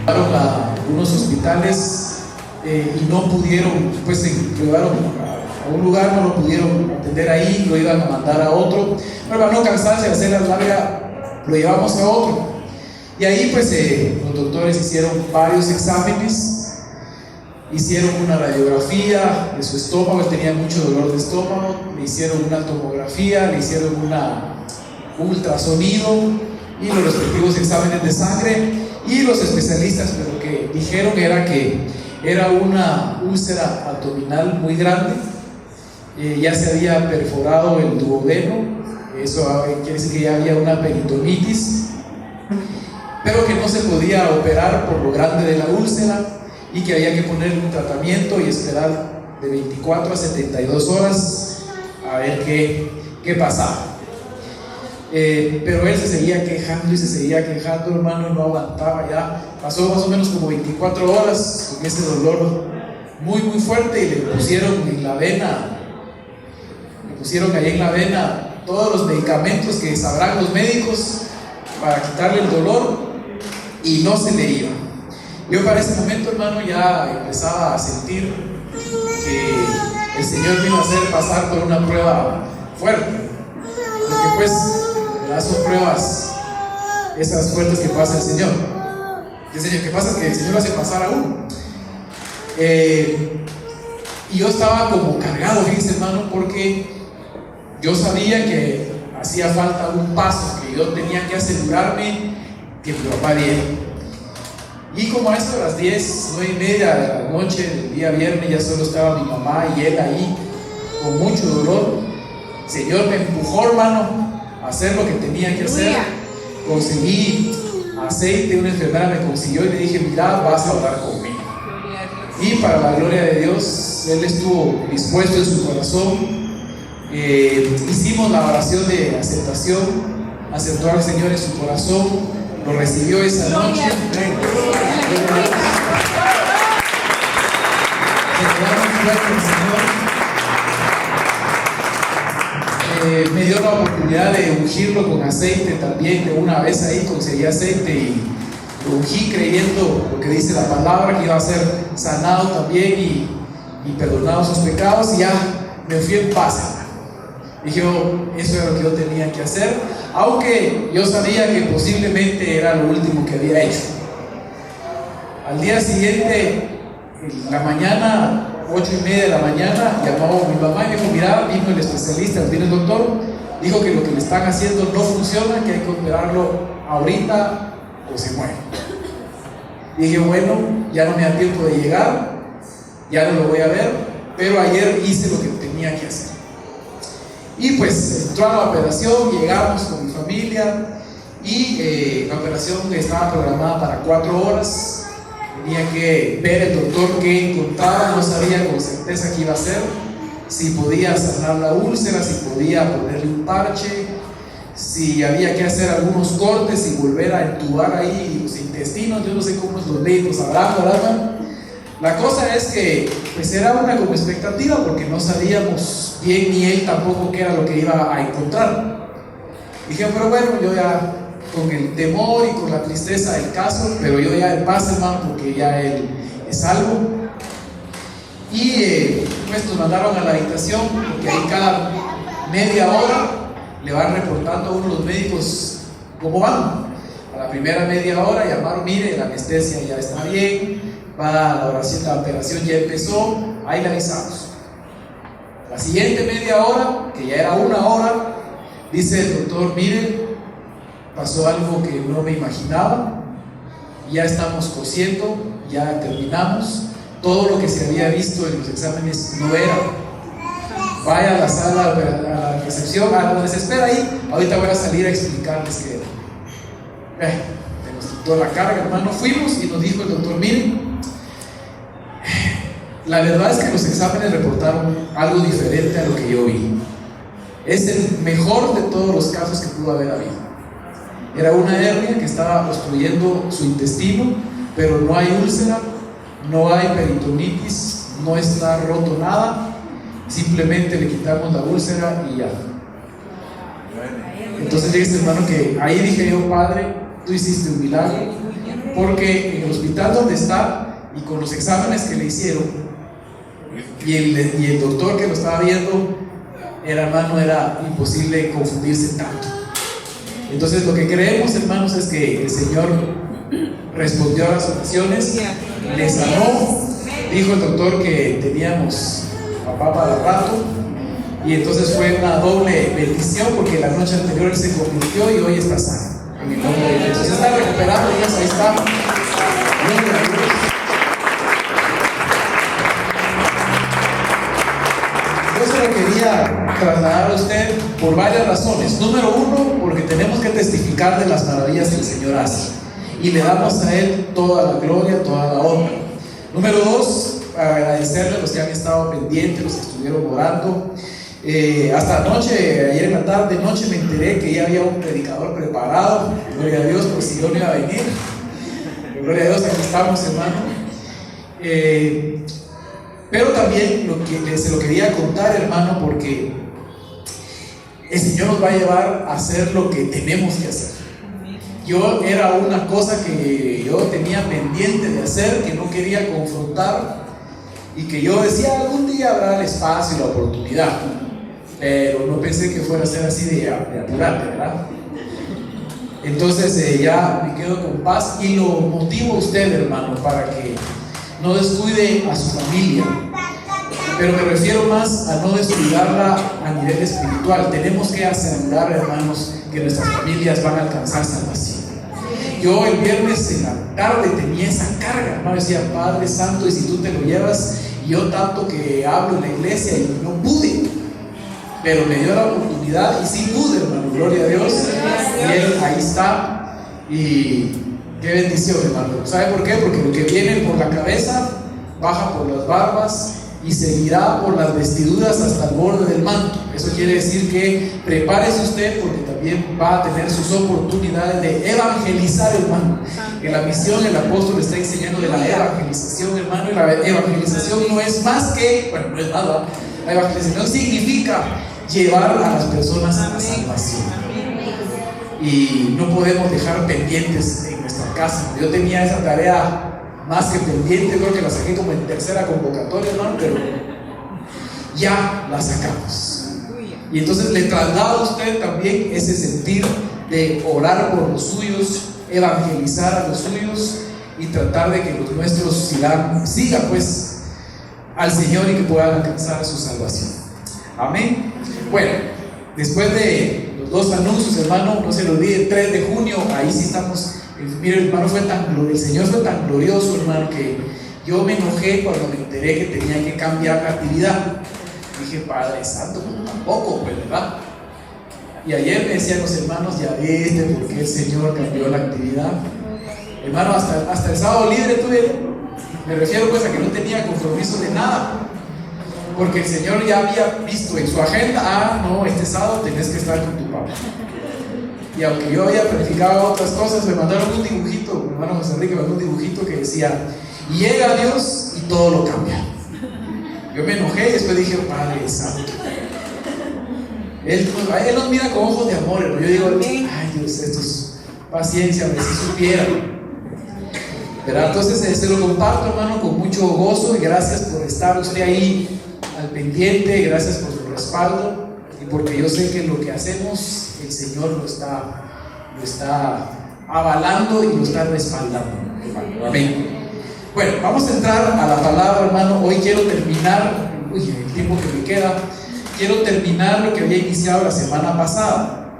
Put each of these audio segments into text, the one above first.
llevaron a unos hospitales y no pudieron, pues se llevaron a un lugar, no lo pudieron atender ahí, lo iban a mandar a otro, pero para no cansarse de hacer la larga, lo llevamos a otro. Y ahí pues los doctores hicieron varios exámenes, hicieron una radiografía de su estómago, él tenía mucho dolor de estómago, le hicieron una tomografía, le hicieron un ultrasonido y los respectivos exámenes de sangre, y los especialistas pues, lo que dijeron era que era una úlcera abdominal muy grande, ya se había perforado el duodeno, eso quiere decir que ya había una peritonitis, pero que no se podía operar por lo grande de la úlcera y que había que ponerle un tratamiento y esperar de 24 a 72 horas a ver qué pasaba. Pero él se seguía quejando y se seguía quejando, hermano, no aguantaba ya. Pasó más o menos como 24 horas con ese dolor muy muy fuerte y le pusieron en la vena, ahí en la vena todos los medicamentos que sabrán los médicos para quitarle el dolor y no se le iba. Yo para ese momento, hermano, ya empezaba a sentir que el Señor me iba a hacer pasar por una prueba fuerte, porque pues son pruebas esas fuertes que pasa el Señor. ¿Qué pasa? Que el Señor hace pasar a uno. Y yo estaba como cargado, fíjense, hermano, porque yo sabía que hacía falta un paso, que yo tenía que asegurarme que mi papá viene. Y como a eso de las 10, 9:30 de la noche del día viernes, ya solo estaba mi mamá y él ahí con mucho dolor. El Señor me empujó, hermano, a hacer lo que tenía que hacer. Conseguí aceite, una enfermera me consiguió y le dije: mira, vas a orar conmigo. Y para la gloria de Dios, Él estuvo dispuesto en su corazón. Hicimos la oración de aceptación, aceptó al Señor en su corazón, lo recibió esa noche. Me dio la oportunidad de ungirlo con aceite también. De una vez ahí conseguí aceite y lo ungí creyendo lo que dice la palabra, que iba a ser sanado también y perdonado sus pecados, y ya me fui en paz. Dije, eso era lo que yo tenía que hacer, aunque yo sabía que posiblemente era lo último que había hecho. Al día siguiente, en la mañana, 8:30 de la mañana, llamó a mi mamá y me dijo: mira, vino el especialista, vino el doctor, dijo que lo que le están haciendo no funciona, que hay que operarlo ahorita o se muere. Dije, bueno, ya no me da tiempo de llegar, ya no lo voy a ver, pero ayer hice lo que tenía que hacer. Y pues entró a la operación, llegamos con mi familia y la operación estaba programada para 4 horas. Tenía que ver el doctor qué encontraba, no sabía con certeza qué iba a hacer, si podía sanar la úlcera, si podía ponerle un parche, si había que hacer algunos cortes y volver a entubar ahí los intestinos. Yo no sé cómo los médicos sabrán, ¿verdad? La cosa es que pues era una como expectativa, porque no sabíamos bien ni él tampoco qué era lo que iba a encontrar. Dije, pero bueno, yo ya con el temor y con la tristeza del caso, pero yo ya en paz, hermano, porque ya él es salvo. Y pues nos mandaron a la habitación, porque ahí cada media hora le van reportando a uno los médicos cómo van. A la primera media hora llamaron: mire, la anestesia ya está bien, la operación ya empezó, ahí le avisamos. La siguiente media hora, que ya era 1 hora, dice el doctor: mire, pasó algo que no me imaginaba, ya estamos cosiendo, ya terminamos, todo lo que se había visto en los exámenes no era. Vaya a la sala, a la recepción, a donde se espera ahí, ahorita voy a salir a explicarles qué era. Nos quitó la carga, hermano, fuimos y nos dijo el doctor: miren, la verdad es que los exámenes reportaron algo diferente a lo que yo vi. Es el mejor de todos los casos que pudo haber habido. Era una hernia que estaba obstruyendo su intestino, pero no hay úlcera, no hay peritonitis, no está roto nada, simplemente le quitamos la úlcera y ya. Entonces dice, hermano, que ahí dije yo: Padre, tú hiciste un milagro, porque en el hospital donde está y con los exámenes que le hicieron y el doctor que lo estaba viendo, hermano, era imposible confundirse tanto. Entonces lo que creemos, hermanos, es que el Señor respondió a las oraciones, le sanó, dijo el doctor que teníamos papá para rato, y entonces fue una doble bendición porque la noche anterior él se convirtió y hoy está sano. En el nombre de Dios. Se está recuperando, ya ahí está. Gloria a Dios. Yo se lo quería trasladar a usted por varias razones. Número uno, porque tenemos que testificar de las maravillas que el Señor hace y le damos a Él toda la gloria, toda la honra. Número dos, agradecerle a los que han estado pendientes, los que estuvieron orando. Hasta anoche, ayer en la tarde, noche, me enteré que ya había un predicador preparado. Gloria a Dios, por si yo no iba a venir. Gloria a Dios, aquí estamos, hermano. Pero también se lo quería contar, hermano, porque el Señor nos va a llevar a hacer lo que tenemos que hacer. Yo era una cosa que yo tenía pendiente de hacer, que no quería confrontar y que yo decía algún día habrá el espacio y la oportunidad, pero no pensé que fuera a ser así de apurarte, ¿verdad? Entonces ya me quedo con paz y lo motivo a usted, hermano, para que no descuide a su familia, pero me refiero más a no descuidarla a nivel espiritual. Tenemos que asegurar, hermanos, que nuestras familias van a alcanzar salvación. Yo el viernes en la tarde tenía esa carga, hermano, decía, Padre Santo, y si tú te lo llevas, y yo tanto que hablo en la iglesia y no pude, pero me dio la oportunidad y sí pude, hermano, gloria a Dios, y Él ahí está, y qué bendición, hermano. ¿Sabe por qué? Porque lo que viene por la cabeza baja por las barbas y seguirá por las vestiduras hasta el borde del manto. Eso quiere decir que prepárese usted, porque también va a tener sus oportunidades de evangelizar, hermano. En la misión el apóstol está enseñando de la evangelización, hermano, y la evangelización no es más que, bueno, no es nada. La evangelización significa llevar a las personas a la salvación. Y no podemos dejar pendientes en nuestra casa. Yo tenía esa tarea más que pendiente, creo que la saqué como en tercera convocatoria, hermano, pero ya la sacamos. Y entonces le traslado a usted también ese sentir de orar por los suyos, evangelizar a los suyos y tratar de que los nuestros sigan pues al Señor y que puedan alcanzar su salvación. Amén. Bueno, después de los dos anuncios, hermano, no se lo olvide, el 3 de junio, ahí sí estamos. Mire, hermano, el Señor fue tan glorioso, hermano, que yo me enojé cuando me enteré que tenía que cambiar la actividad. Dije, Padre Santo, pues tampoco, pues, ¿verdad? Y ayer me decían los hermanos, ya viste por qué el Señor cambió la actividad. Hermano, hasta el sábado libre tuve, me refiero pues a que no tenía compromiso de nada, porque el Señor ya había visto en su agenda, no, este sábado tenés que estar con tu papá. Y aunque yo había planificado otras cosas, me mandaron un dibujito, mi hermano José Enrique me mandó un dibujito que decía, llega Dios y todo lo cambia. Yo me enojé y después dije, Padre Santo. Él nos mira con ojos de amor, ¿no? Yo digo, ay Dios, estos, paciencia, si supieran. ¿Verdad? Entonces se lo comparto, hermano, con mucho gozo, y gracias por estar usted ahí al pendiente, gracias por su respaldo, y porque yo sé que lo que hacemos el Señor lo está avalando y lo está respaldando, hermano. Amén. Bueno, vamos a entrar a la palabra, hermano. Hoy quiero terminar, el tiempo que me queda, quiero terminar lo que había iniciado la semana pasada.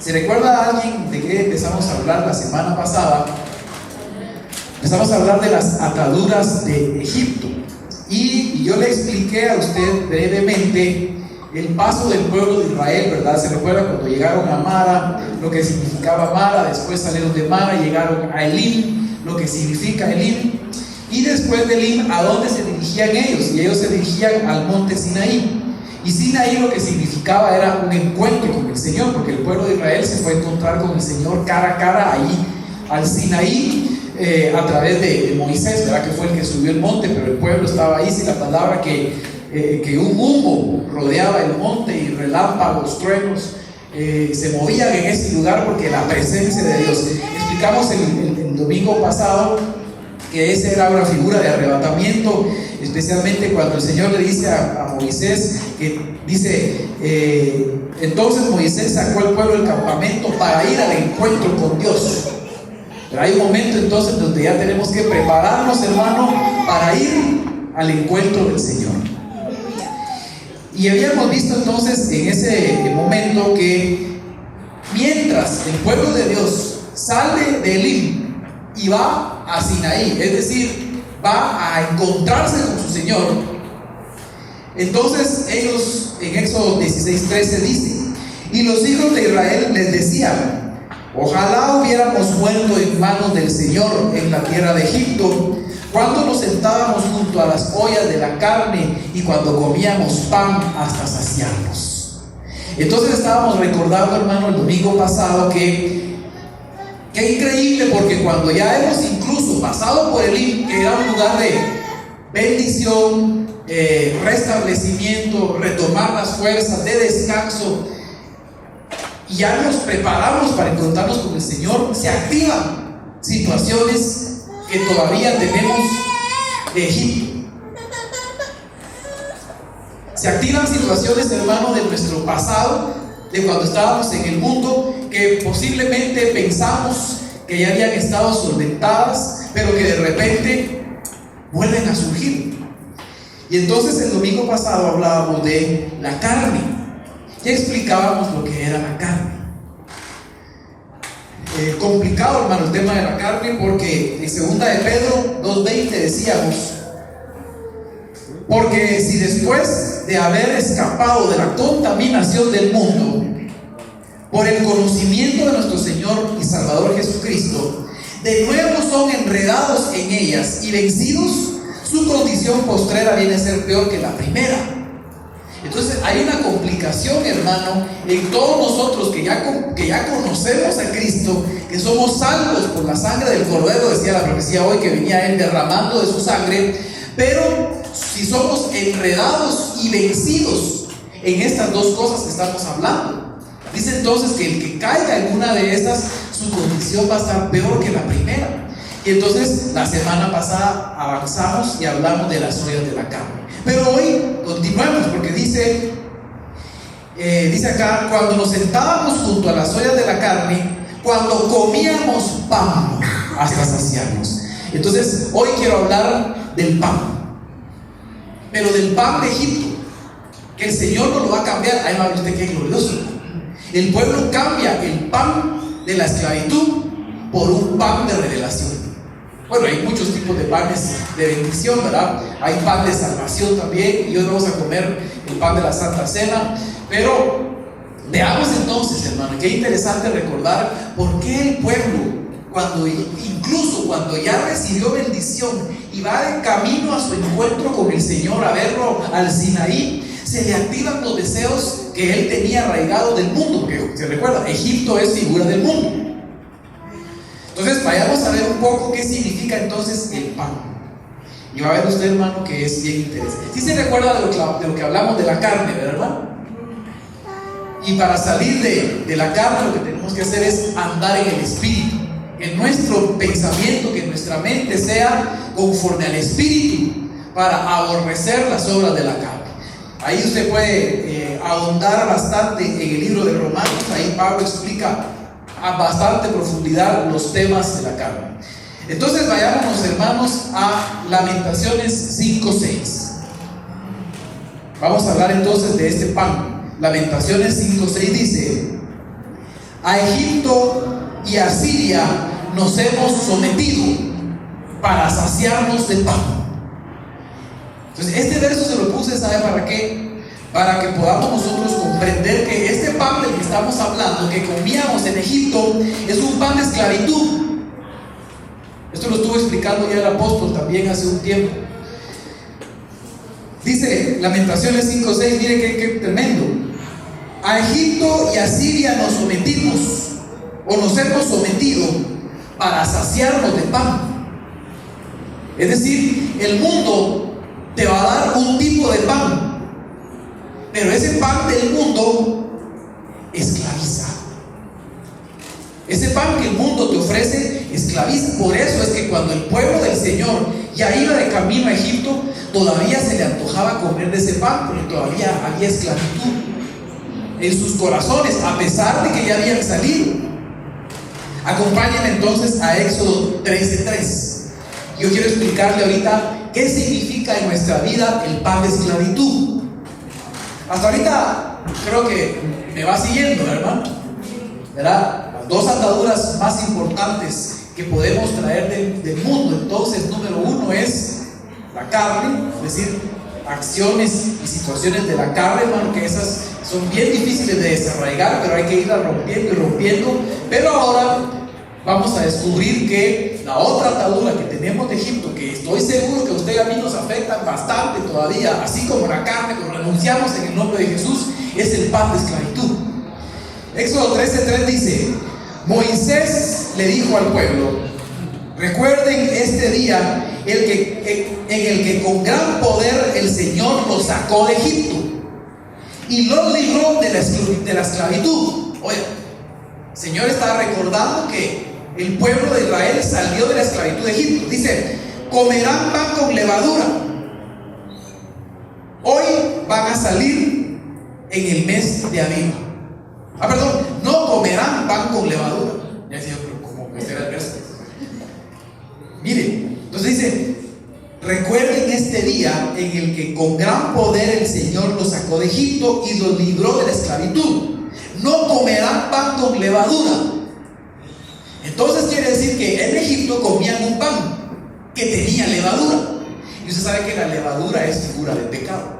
¿Se recuerda a alguien de qué empezamos a hablar la semana pasada? Empezamos a hablar de las ataduras de Egipto. Y yo le expliqué a usted brevemente el paso del pueblo de Israel, ¿verdad? Se recuerda cuando llegaron a Mara, lo que significaba Mara, después salieron de Mara, llegaron a Elim, lo que significa Elim, y después de Elim, ¿a dónde se dirigían ellos? Y ellos se dirigían al monte Sinaí. Y Sinaí lo que significaba era un encuentro con el Señor, porque el pueblo de Israel se fue a encontrar con el Señor cara a cara ahí al Sinaí, a través de Moisés, ¿verdad? Que fue el que subió el monte, pero el pueblo estaba ahí, sin la palabra que un humo rodeaba el monte y relámpagos, truenos se movían en ese lugar porque la presencia de Dios. Explicamos el domingo pasado que esa era una figura de arrebatamiento, especialmente cuando el Señor le dice a Moisés, que dice, entonces Moisés sacó al pueblo del campamento para ir al encuentro con Dios. Pero hay un momento entonces donde ya tenemos que prepararnos, hermano, para ir al encuentro del Señor. Y habíamos visto entonces en ese momento que mientras el pueblo de Dios sale de Elim y va a Sinaí, es decir, va a encontrarse con su Señor, entonces ellos en Éxodo 16:13 dicen, y los hijos de Israel les decían, ojalá hubiéramos muerto en manos del Señor en la tierra de Egipto, cuando nos sentábamos junto a las ollas de la carne y cuando comíamos pan hasta saciarnos. Entonces estábamos recordando, hermano, el domingo pasado que increíble, porque cuando ya hemos incluso pasado por Elim, que era un lugar de bendición, restablecimiento, retomar las fuerzas, de descanso, y ya nos preparamos para encontrarnos con el Señor, se activan situaciones que todavía tenemos de Egipto. Se activan situaciones, hermano, de nuestro pasado, de cuando estábamos en el mundo, que posiblemente pensamos que ya habían estado solventadas, pero que de repente vuelven a surgir. Y entonces el domingo pasado hablábamos de la carne, ya explicábamos lo que era la carne. Complicado, hermano, el tema de la carne, porque en 2 de Pedro 2:20 decíamos, porque si después de haber escapado de la contaminación del mundo por el conocimiento de nuestro Señor y Salvador Jesucristo, de nuevo son enredados en ellas y vencidos, su condición postrera viene a ser peor que la primera. Entonces hay una complicación, hermano, en todos nosotros que ya conocemos a Cristo, que somos salvos por la sangre del Cordero, decía la profecía hoy, que venía Él derramando de su sangre, pero si somos enredados y vencidos en estas dos cosas que estamos hablando, dice entonces que el que caiga en una de estas, su condición va a estar peor que la primera. Y entonces la semana pasada avanzamos y hablamos de las ollas de la carne, pero hoy continuamos, porque dice acá, cuando nos sentábamos junto a las ollas de la carne, cuando comíamos pan hasta saciarnos. Entonces hoy quiero hablar del pan, pero del pan de Egipto, que el Señor nos lo va a cambiar. Ahí va a ver usted qué glorioso. El pueblo cambia el pan de la esclavitud por un pan de revelación. Bueno, hay muchos tipos de panes de bendición, ¿verdad? Hay pan de salvación también, y hoy vamos a comer el pan de la Santa Cena. Pero veamos entonces, hermano, qué interesante recordar por qué el pueblo, incluso cuando ya recibió bendición y va de camino a su encuentro con el Señor, a verlo al Sinaí, se le activan los deseos que él tenía arraigados del mundo, porque se recuerda, Egipto es figura del mundo. Entonces vayamos a ver un poco qué significa entonces el pan. Y va a ver usted, hermano, que es bien interesante. Si se recuerda de lo que hablamos de la carne, ¿verdad? Y para salir de la carne, lo que tenemos que hacer es andar en el Espíritu. Que nuestro pensamiento, que nuestra mente sea conforme al Espíritu, para aborrecer las obras de la carne. Ahí usted puede ahondar bastante en el libro de Romanos. Ahí Pablo explica a bastante profundidad los temas de la carne. Entonces vayámonos, hermanos, a Lamentaciones 5:6. Vamos a hablar entonces de este pan. Lamentaciones 5:6 dice: a Egipto y a Siria nos hemos sometido para saciarnos de pan. Entonces este verso se lo puse, ¿sabe para qué? Para que podamos nosotros comprender que este pan del que estamos hablando, que comíamos en Egipto, es un pan de esclavitud. Esto lo estuvo explicando ya el apóstol también hace un tiempo. Dice Lamentaciones 5:6, mire qué tremendo. A Egipto y a Siria nos sometimos, o nos hemos sometido para saciarnos de pan. Es decir, el mundo te va a dar un tipo de pan, pero ese pan del mundo esclaviza. Ese pan que el mundo te ofrece esclaviza. por eso es que cuando el pueblo del Señor ya iba de camino a Egipto, todavía se le antojaba comer de ese pan, porque todavía había esclavitud en sus corazones, a pesar de que ya habían salido. Acompáñenme entonces a Éxodo 13:3. Yo quiero explicarle ahorita qué significa en nuestra vida el pan de esclavitud. Hasta ahorita creo que me va siguiendo, ¿verdad? Las dos ataduras más importantes que podemos traer del mundo, entonces, número uno es la carne, es decir, acciones y situaciones de la carne, hermano, que esas son bien difíciles de desarraigar, pero hay que irlas rompiendo y rompiendo. Pero ahora vamos a descubrir que la otra atadura que tenemos de Egipto, que estoy seguro que a usted y a mí nos afecta bastante todavía, así como la carne, que renunciamos en el nombre de Jesús, es el pan de esclavitud. Éxodo 13:3 dice: Moisés le dijo al pueblo: recuerden este día en el que con gran poder el Señor los sacó de Egipto y los libró de la esclavitud. Oye, el Señor está recordando que el pueblo de Israel salió de la esclavitud de Egipto. Dice: comerán pan con levadura. Hoy van a salir en el mes de Abib. No comerán pan con levadura. Ya decía, pero ¿cómo que será el verso? Mire, entonces dice: recuerden este día en el que con gran poder el Señor los sacó de Egipto y los libró de la esclavitud. No comerán pan con levadura. Entonces quiere decir que en Egipto comían un pan que tenía levadura. Y usted sabe que la levadura es figura del pecado.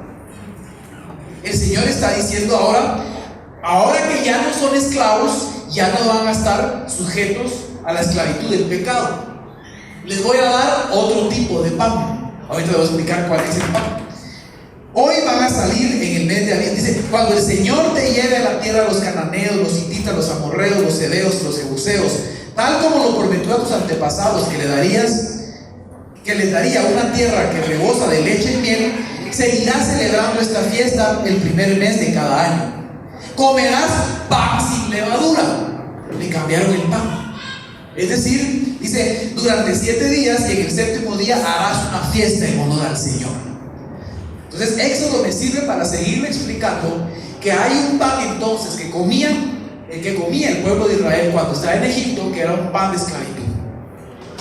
El Señor está diciendo ahora que ya no son esclavos, ya no van a estar sujetos a la esclavitud del pecado. Les voy a dar otro tipo de pan. Ahorita les voy a explicar cuál es el pan. Hoy van a salir en el mes de Abib. Dice: cuando el Señor te lleve a la tierra de los cananeos, los hititas, los amorreos, los heveos, los jebuseos, tal como lo prometió a tus antepasados, que les daría una tierra que rebosa de leche y miel, seguirás celebrando esta fiesta el primer mes de cada año. Comerás pan sin levadura. Le cambiaron el pan. Es decir, dice, durante 7 días y en el 7º día harás una fiesta en honor al Señor. Entonces Éxodo me sirve para seguirle explicando que hay un pan entonces que comía el pueblo de Israel cuando estaba en Egipto, que era un pan de esclavitud.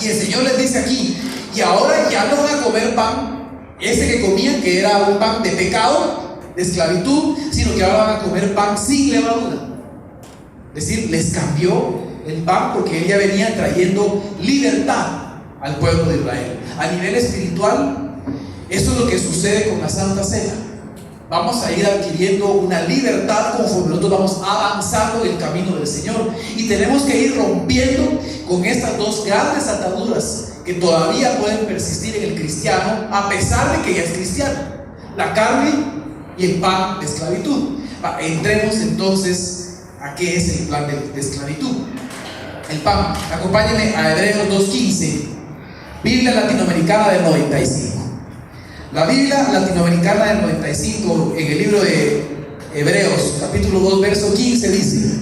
Y el Señor les dice aquí: y ahora ya no van a comer pan ese que comían, que era un pan de pecado, de esclavitud, sino que ahora van a comer pan sin levadura. Es decir, les cambió el pan porque él ya venía trayendo libertad al pueblo de Israel. A nivel espiritual, eso es lo que sucede con la Santa Cena. Vamos a ir adquiriendo una libertad conforme nosotros vamos avanzando en el camino del Señor, y tenemos que ir rompiendo con estas dos grandes ataduras que todavía pueden persistir en el cristiano a pesar de que ya es cristiano: la carne y el pan de esclavitud. Entremos entonces a qué es el plan de esclavitud. El pan. Acompáñenme a Hebreos 2:15, Biblia Latinoamericana del 95. La Biblia Latinoamericana del 95, en el libro de Hebreos, capítulo 2, verso 15, dice: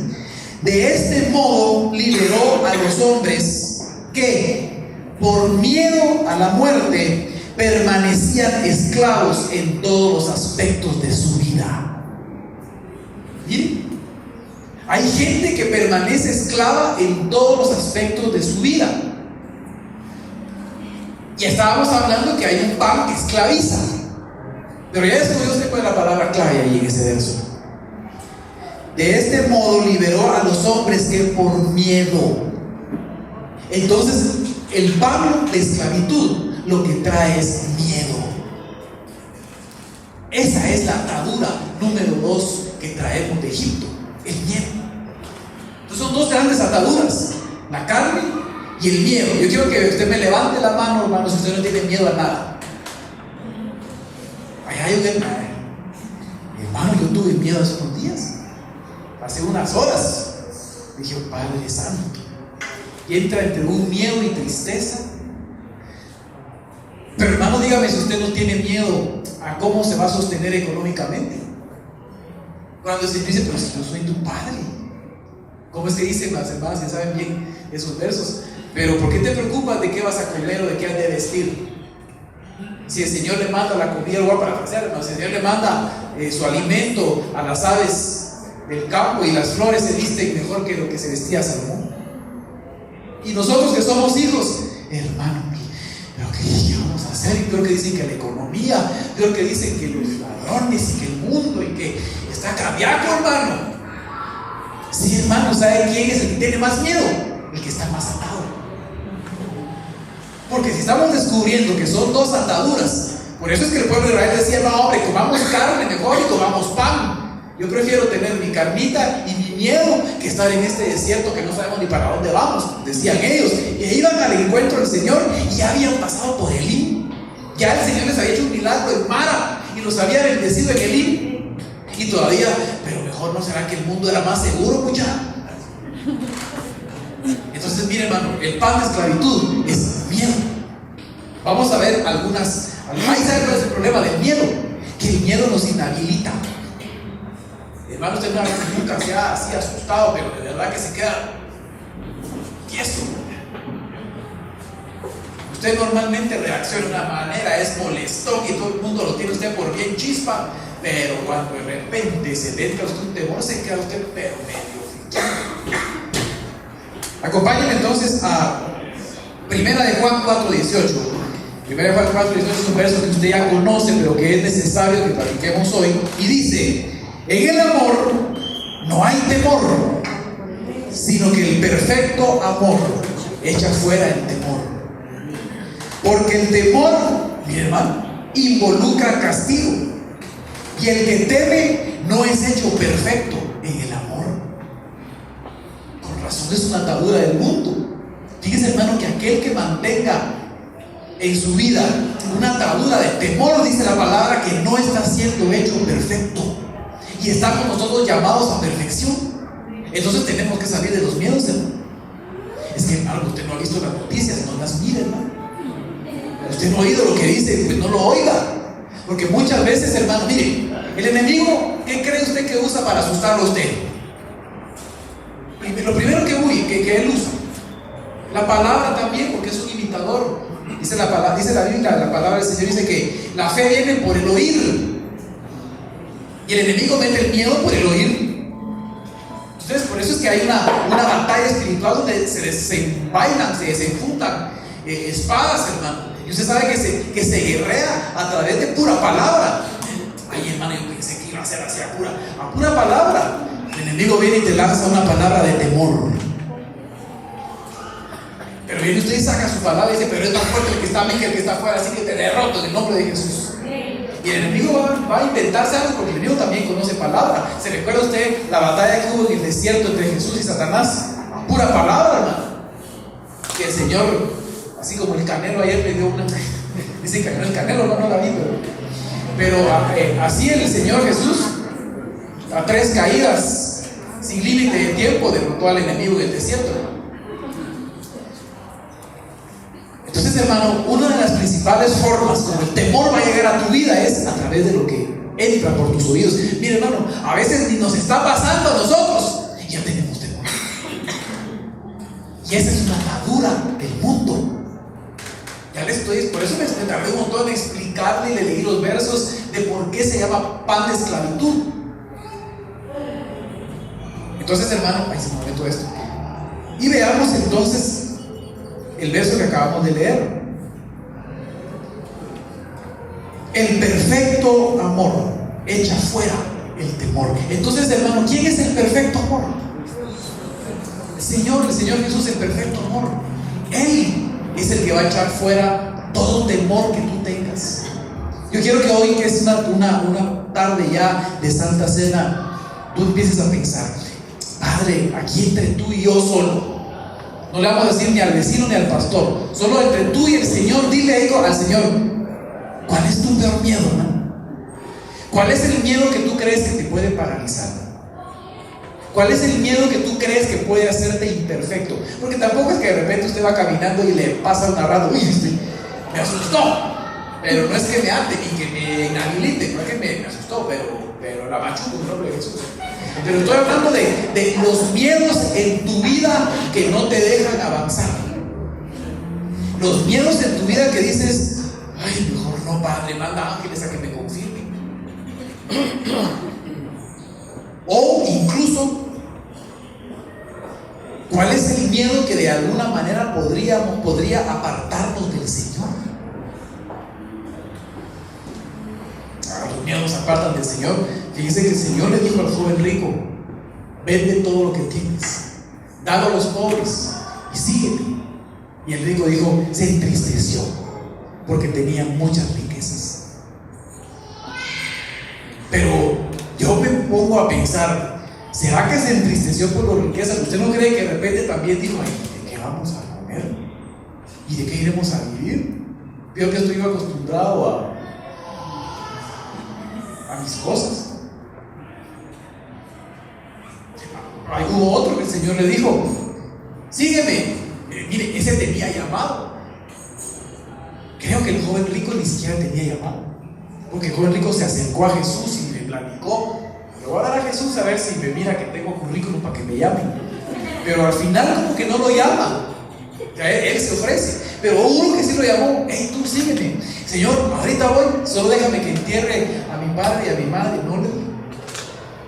de este modo liberó a los hombres que, por miedo a la muerte, permanecían esclavos en todos los aspectos de su vida. ¿Miren? Hay gente que permanece esclava en todos los aspectos de su vida. Y estábamos hablando que hay un pan que esclaviza. Pero ya descubrió usted cuál es la palabra clave ahí en ese verso. De este modo liberó a los hombres que por miedo. Entonces, el pan de esclavitud lo que trae es miedo. Esa es la atadura número 2 que traemos de Egipto: el miedo. Entonces son dos grandes ataduras: la carne y el miedo. Yo quiero que usted me levante la mano, hermano, si usted no tiene miedo a nada. Hermano, yo tuve miedo hace unos días, hace unas horas. Dije: Padre Santo. Y entra entre un miedo y tristeza. Pero hermano, dígame si usted no tiene miedo a cómo se va a sostener económicamente. Cuando se dice: pero si yo soy tu padre. ¿Cómo es que dicen las hermanas que saben bien? esos versos. Pero ¿por qué te preocupas de qué vas a comer o de qué has de vestir? Si el Señor le manda la comida, lo voy a parafrasear, hermano, si el Señor le manda su alimento a las aves del campo y las flores se visten mejor que lo que se vestía Salomón. Y nosotros que somos hijos, hermano, pero ¿qué vamos a hacer? Y peor que dicen que la economía, peor que dicen que los ladrones y que el mundo y que está cambiaco, hermano. Sí, hermano, ¿sabe quién es el que tiene más miedo? El que está más atado. Porque si estamos descubriendo que son dos ataduras, por eso es que el pueblo de Israel decía: no, hombre, comamos carne mejor y comamos pan. Yo prefiero tener mi carnita y mi miedo que estar en este desierto que no sabemos ni para dónde vamos, decían ellos. Y iban al encuentro del Señor y ya habían pasado por Elim. Ya el Señor les había hecho un milagro en Mara y los había bendecido en Elim. Y todavía, pero mejor no será que el mundo era más seguro, muchacha. Entonces, mire, hermano, el pan de esclavitud es miedo. Vamos a ver algunas. Ahí sabe cuál es el problema del miedo: que el miedo nos inhabilita. Hermano, usted nunca se ha así asustado, pero de verdad que se queda tieso. Usted normalmente reacciona de una manera, es molestón y todo el mundo lo tiene usted por bien chispa, pero cuando de repente se le entra a usted un temor, se queda usted pero medio fichado. Acompáñenme entonces a Primera de Juan 4:18. Primera de Juan 4:18 es un verso que usted ya conoce, pero que es necesario que platiquemos hoy. Y dice: en el amor no hay temor, sino que el perfecto amor echa fuera el temor. Porque el temor, mi hermano, involucra castigo, y el que teme no es hecho perfecto en el amor. Con razón es una atadura del mundo. Fíjese, hermano, que aquel que mantenga en su vida una atadura de temor, dice la palabra, que no está siendo hecho perfecto. Y estamos nosotros llamados a perfección. Entonces tenemos que salir de los miedos, hermano. Es que, hermano, usted no ha visto las noticias, no las mire, hermano. Usted no ha oído lo que dice, pues no lo oiga. Porque muchas veces, hermano, mire, el enemigo, ¿qué cree usted que usa para asustarlo a usted? Lo primero que él usa, la palabra también, porque es un imitador. Dice la Biblia, la palabra del Señor dice que la fe viene por el oír. Y el enemigo mete el miedo por el oír. Entonces, por eso es que hay una batalla espiritual donde se desenvainan, se desenfundan espadas, hermano. Y usted sabe que se guerrea a través de pura palabra. Ay, hermano, yo pensé que iba a ser así a pura palabra. El enemigo viene y te lanza una palabra de temor. Pero viene usted y saca su palabra y dice: pero es más fuerte el que está en mí que el que está afuera, así que te derroto en el nombre de Jesús. Y el enemigo va a inventarse algo, porque el enemigo también conoce palabra. ¿Se recuerda usted la batalla que hubo en el desierto entre Jesús y Satanás? A pura palabra, hermano. Que el Señor, así como el Canelo ayer le dio una. Dicen que el Canelo no la vi, pero así el Señor Jesús, a 3 caídas, sin límite de tiempo, derrotó al enemigo en el desierto, hermano. Entonces, hermano, una de las principales formas como el temor va a llegar a tu vida es a través de lo que entra por tus oídos. Mire, hermano, a veces ni nos está pasando a nosotros y ya tenemos temor. Y esa es una atadura del mundo. Ya le estoy, por eso me tardé un montón en explicarle y le leí los versos de por qué se llama pan de esclavitud. Entonces, hermano, ahí se me meto esto. Y veamos entonces el verso que acabamos de leer. El perfecto amor echa fuera el temor. Entonces, hermano, ¿quién es el perfecto amor? El Señor Jesús, el perfecto amor. Él es el que va a echar fuera todo temor que tú tengas. Yo quiero que hoy, que es una tarde ya de Santa Cena, tú empieces a pensar: Padre, aquí entre tú y yo solo. No le vamos a decir ni al vecino ni al pastor, solo entre tú y el Señor. Dile al Señor: ¿cuál es tu peor miedo, hermano? ¿Cuál es el miedo que tú crees que te puede paralizar? ¿Cuál es el miedo que tú crees que puede hacerte imperfecto? Porque tampoco es que de repente usted va caminando y le pasa una rata: uy, me asustó. Pero no es que me ate ni que me inhabilite, no es que me asustó, pero la machuco en nombre de Jesús. Pero estoy hablando de los miedos en tu vida que no te dejan avanzar. Los miedos en tu vida que dices, ay, mejor no, Padre, manda ángeles a que me confirmen. O incluso, ¿cuál es el miedo que de alguna manera podría apartarnos del Señor? Los miedos apartan del Señor. Fíjense que el Señor le dijo al joven rico: vende todo lo que tienes, dalo a los pobres y sígueme. Y el rico dijo, se entristeció porque tenía muchas riquezas. Pero yo me pongo a pensar, ¿será que se entristeció por las riquezas? ¿Usted no cree que de repente también dijo, ay, ¿de qué vamos a comer? ¿Y de qué iremos a vivir? Yo que estoy acostumbrado a mis cosas. Ahí hubo otro que el Señor le dijo, sígueme. Mire, ese tenía llamado. Creo que el joven rico ni siquiera tenía llamado, porque el joven rico se acercó a Jesús y le platicó, le voy a dar a Jesús a ver si me mira que tengo currículum para que me llame. Pero al final como que no lo llama. Él se ofrece, pero uno que sí lo llamó, hey, tú sígueme. Señor, ahorita voy, solo déjame que entierre a mi padre y a mi madre. No le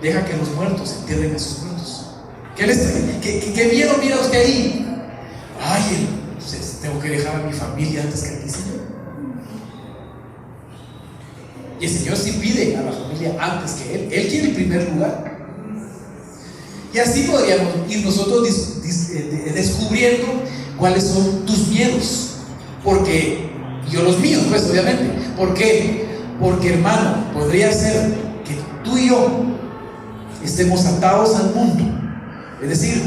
deja que los muertos entierren a sus muertos. ¿Qué miedo mira usted ahí? Ay, entonces tengo que dejar a mi familia antes que a ti, Señor. Y el Señor sí pide a la familia antes que Él. Él quiere el primer lugar. Y así podríamos ir nosotros descubriendo cuáles son tus miedos. Porque yo los míos, pues obviamente. ¿Por qué? Porque, hermano, podría ser que tú y yo estemos atados al mundo. Es decir,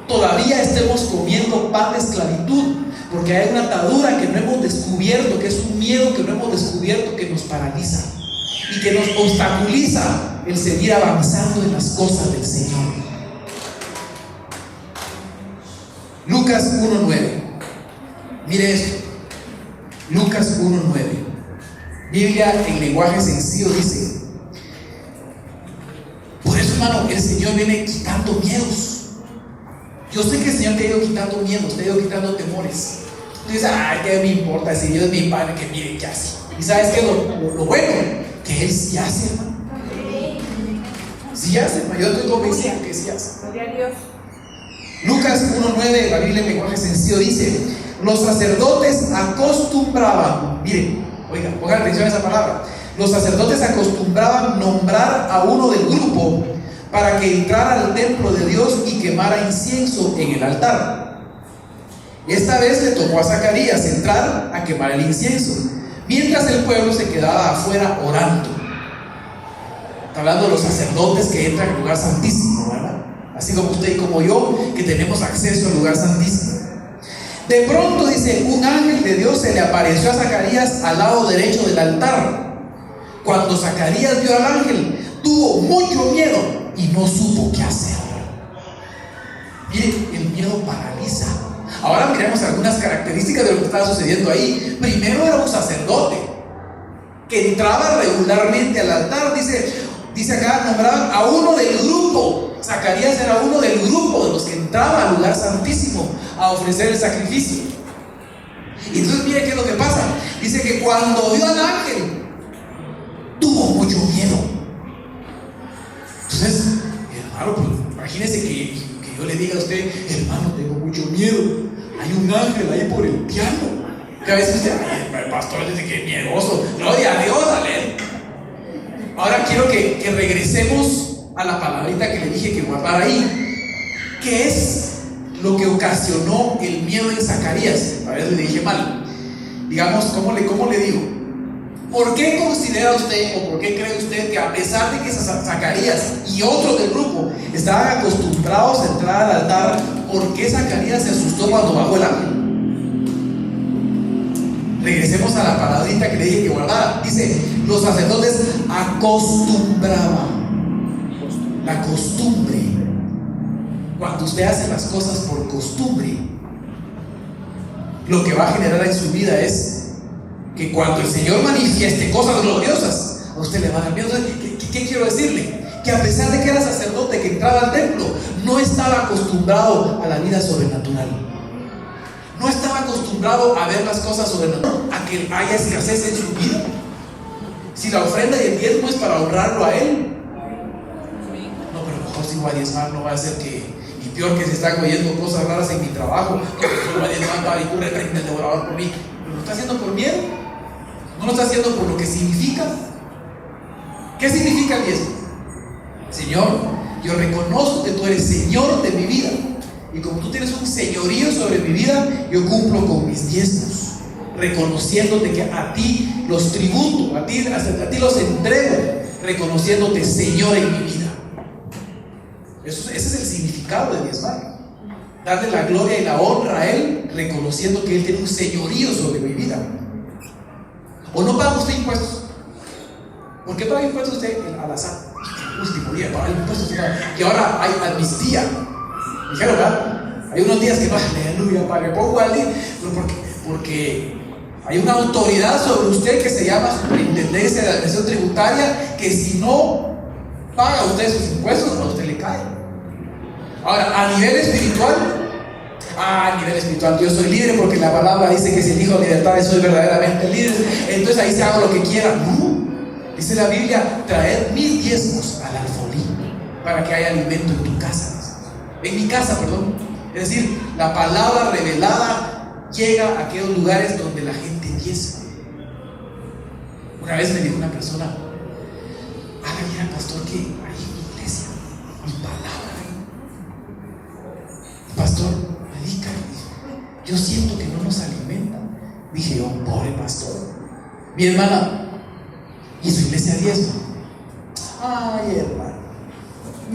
todavía estemos comiendo pan de esclavitud, porque hay una atadura que no hemos descubierto, que es un miedo que no hemos descubierto, que nos paraliza y que nos obstaculiza el seguir avanzando en las cosas del Señor. Lucas 1:9. Mire esto. Lucas 1:9. Biblia en lenguaje sencillo dice: por eso, hermano, el Señor viene quitando miedos. Yo sé que el Señor te ha ido quitando miedos, te ha ido quitando temores. Tú dices, ay, ¿qué me importa? Si Dios es mi Padre, que mire qué hace. Y sabes que lo bueno, que Él sí hace, hermano. Sí hace, hermano. Yo estoy convencido que sí hace. Lucas 1:9, la Biblia en lenguaje sencillo dice: los sacerdotes acostumbraban, miren, oigan, pongan atención a esa palabra. Los sacerdotes acostumbraban nombrar a uno del grupo para que entrara al templo de Dios y quemara incienso en el altar. Esta vez le tocó a Zacarías entrar a quemar el incienso, mientras el pueblo se quedaba afuera orando. Está hablando de los sacerdotes que entran al lugar santísimo, ¿verdad? Así como usted y como yo, que tenemos acceso al lugar santísimo. De pronto, dice, un ángel de Dios se le apareció a Zacarías al lado derecho del altar. Cuando Zacarías vio al ángel, tuvo mucho miedo y no supo qué hacer. Miren, el miedo paraliza. Ahora miremos algunas características de lo que estaba sucediendo ahí. Primero, era un sacerdote que entraba regularmente al altar. Dice acá, nombraban a uno del grupo. Zacarías era uno del grupo de los que entraba al lugar santísimo a ofrecer el sacrificio. Y entonces mire qué es lo que pasa. Dice que cuando vio al ángel, tuvo mucho miedo. Entonces, hermano, pues, imagínese que yo le diga a usted, hermano, tengo mucho miedo, hay un ángel ahí por el piano. Que a veces usted, ay, el pastor dice que es miedoso. Gloria a Dios, aleluya. Ahora quiero que regresemos a la palabrita que le dije que guardara ahí. ¿Qué es lo que ocasionó el miedo en Zacarías? A ver, le dije mal. Digamos, ¿cómo le digo? ¿Por qué considera usted o por qué cree usted que a pesar de que Zacarías y otros del grupo estaban acostumbrados a entrar al altar, por qué Zacarías se asustó cuando bajó el ángel? Regresemos a la palabrita que le dije que guardara. Dice, los sacerdotes acostumbraban. La costumbre. Cuando usted hace las cosas por costumbre, lo que va a generar en su vida es que cuando el Señor manifieste cosas gloriosas, a usted le va a dar miedo. ¿Qué quiero decirle? Que a pesar de que era sacerdote que entraba al templo, no estaba acostumbrado a la vida sobrenatural. No estaba acostumbrado a ver las cosas sobrenaturales, a que haya escasez en su vida. Si la ofrenda y el diezmo es para honrarlo a Él, no, pero mejor si voy a diezmar, no va a ser que, y peor que se están oyendo cosas raras en mi trabajo, que voy a diezmar y tú reprende el devorador por mí. ¿Pero lo está haciendo por miedo? ¿No lo está haciendo por lo que significa? ¿Qué significa el diezmo? Señor, yo reconozco que tú eres Señor de mi vida, y como tú tienes un señorío sobre mi vida, yo cumplo con mis diezmos, reconociéndote que a ti los tributo, a ti los entrego, reconociéndote Señor en mi vida. Ese es el significado de diezmar, darle la gloria y la honra a Él, reconociendo que Él tiene un señorío sobre mi vida. ¿O no paga usted impuestos? ¿Por qué paga impuestos usted al azar? Último día paga impuestos, y ahora hay amnistía. Dijeron, ¿verdad? Hay unos días que no, aleluya, Padre, pongo al día, porque hay una autoridad sobre usted que se llama Superintendencia de Administración Tributaria, que si no paga usted sus impuestos, a usted le cae. Ahora, a nivel espiritual, yo soy libre porque la palabra dice que si elijo libertad soy verdaderamente libre, entonces ahí se hago lo que quiera. No, dice la Biblia, traed mis diezmos al alfolí para que haya alimento en tu casa. En mi casa, perdón. Es decir, la palabra revelada llega a aquellos lugares donde la gente diezma. Una vez me dijo una persona, hágale al pastor que hay en mi iglesia, mi palabra. Pastor, predica. Yo siento que no nos alimentan. Dije yo, pobre pastor. Mi hermana, ¿y su iglesia diezma? Ay, hermano,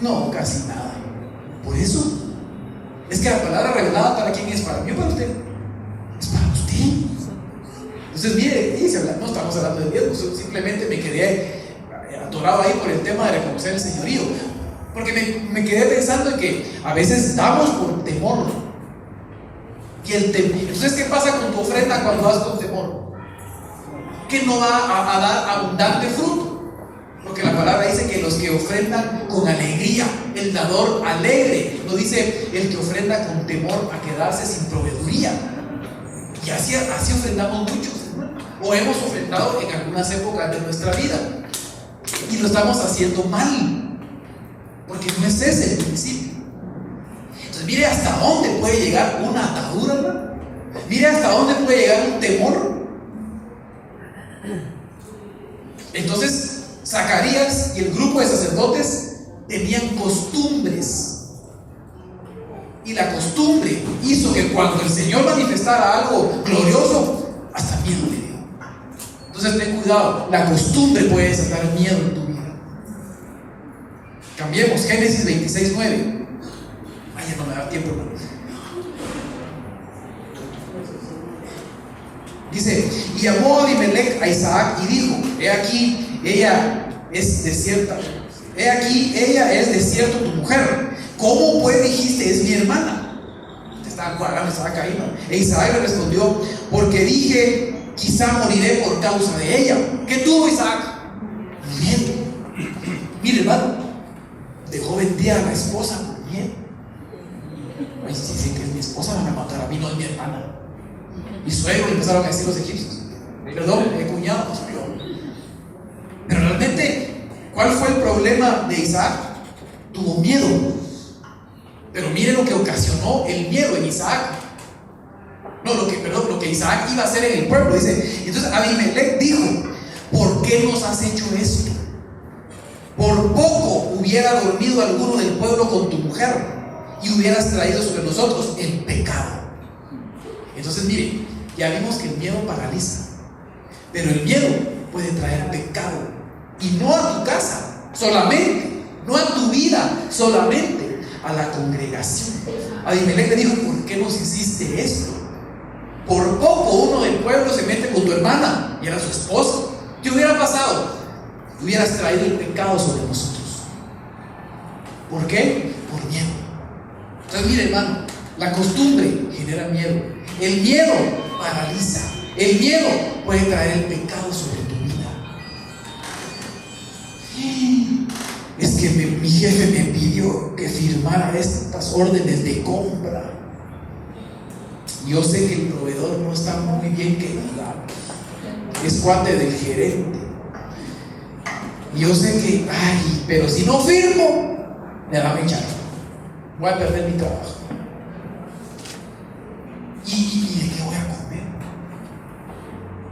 no, casi nada. Por eso es que la palabra revelada, ¿para quién es? ¿Para mí o para usted? Es para usted. Entonces mire, no estamos hablando de diezmo, simplemente me quedé atorado ahí por el tema de reconocer el señorío, porque me quedé pensando en que a veces damos por temor. Y entonces, ¿qué pasa con tu ofrenda cuando das con temor? Que no va a dar abundante fruto. Porque la palabra dice que los que ofrendan con alegría, el dador alegre, no dice el que ofrenda con temor a quedarse sin proveeduría. Y así ofrendamos muchos, o hemos ofrendado en algunas épocas de nuestra vida, y lo estamos haciendo mal, porque no es ese el principio. Entonces mire hasta dónde puede llegar una atadura, ¿no? Mire hasta dónde puede llegar un temor. Entonces Zacarías y el grupo de sacerdotes tenían costumbres, y la costumbre hizo que cuando el Señor manifestara algo glorioso, hasta miedo le dio. Entonces ten cuidado, la costumbre puede desatar miedo en tu vida. Cambiemos, Génesis 26:9. Ay, ya no me da tiempo, hermano. Dice, y llamó a Abimelech a Isaac y dijo, he aquí, ella es desierta. He aquí, ella es desierto tu mujer. ¿Cómo pues dijiste, es mi hermana? Te estaba cuadrando, estaba caído. E Isaac le respondió, porque dije, quizá moriré por causa de ella. ¿Qué tuvo Isaac? Miedo. Mire, hermano, dejó vendida a la esposa por miedo. Ay, si dicen que es mi esposa, no me matará a mí, no es mi hermana. Y suegro empezaron a decir los egipcios, perdón, cuñado, pues peor. Pero realmente, ¿cuál fue el problema de Isaac? Tuvo miedo. Pero mire lo que ocasionó el miedo en Isaac. No, lo que Isaac iba a hacer en el pueblo. Dice, entonces Abimelech dijo, ¿por qué nos has hecho esto? Por poco hubiera dormido alguno del pueblo con tu mujer y hubieras traído sobre nosotros el pecado. Entonces mire, ya vimos que el miedo paraliza, pero el miedo puede traer pecado, y no a tu casa solamente, no a tu vida solamente, a la congregación. Abimelech le dijo, ¿por qué nos hiciste esto? Por poco uno del pueblo se mete con tu hermana, y era su esposa. ¿Qué hubiera pasado? Hubieras traído el pecado sobre nosotros. ¿Por qué? Por miedo. Entonces mire, hermano, la costumbre genera miedo. El miedo paraliza. El miedo puede traer el pecado sobre tu vida. Es que mi jefe me pidió que firmara estas órdenes de compra. Yo sé que el proveedor no está muy bien que digamos. Es cuate del gerente. Yo sé que, pero si no firmo, me van a echar. Voy a perder mi trabajo. ¿Y de qué voy a comer?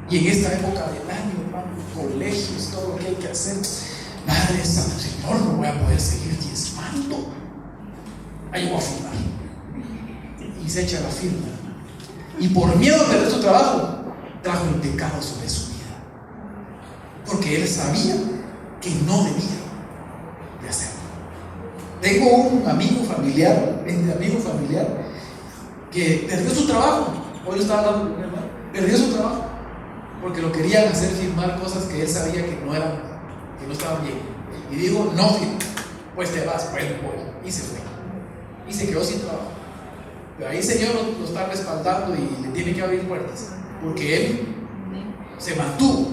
Y en esta época del año, hermano, colegios, todo lo que hay que hacer. Madre Santo, Señor, no voy a poder seguir diezmando. Ahí voy a firmar. Y se echa la firma. Y por miedo a perder su trabajo, trajo el pecado sobre su vida. Porque él sabía que no debía de hacerlo. Tengo un amigo familiar que perdió su trabajo. Hoy lo estaba hablando con mi hermano. Perdió su trabajo porque lo querían hacer firmar cosas que él sabía que no estaban bien. Y dijo, no firmo. Pues te vas, pues voy. Y se fue. Y se quedó sin trabajo. Pero ahí el Señor lo está respaldando y le tiene que abrir puertas. Porque él se mantuvo.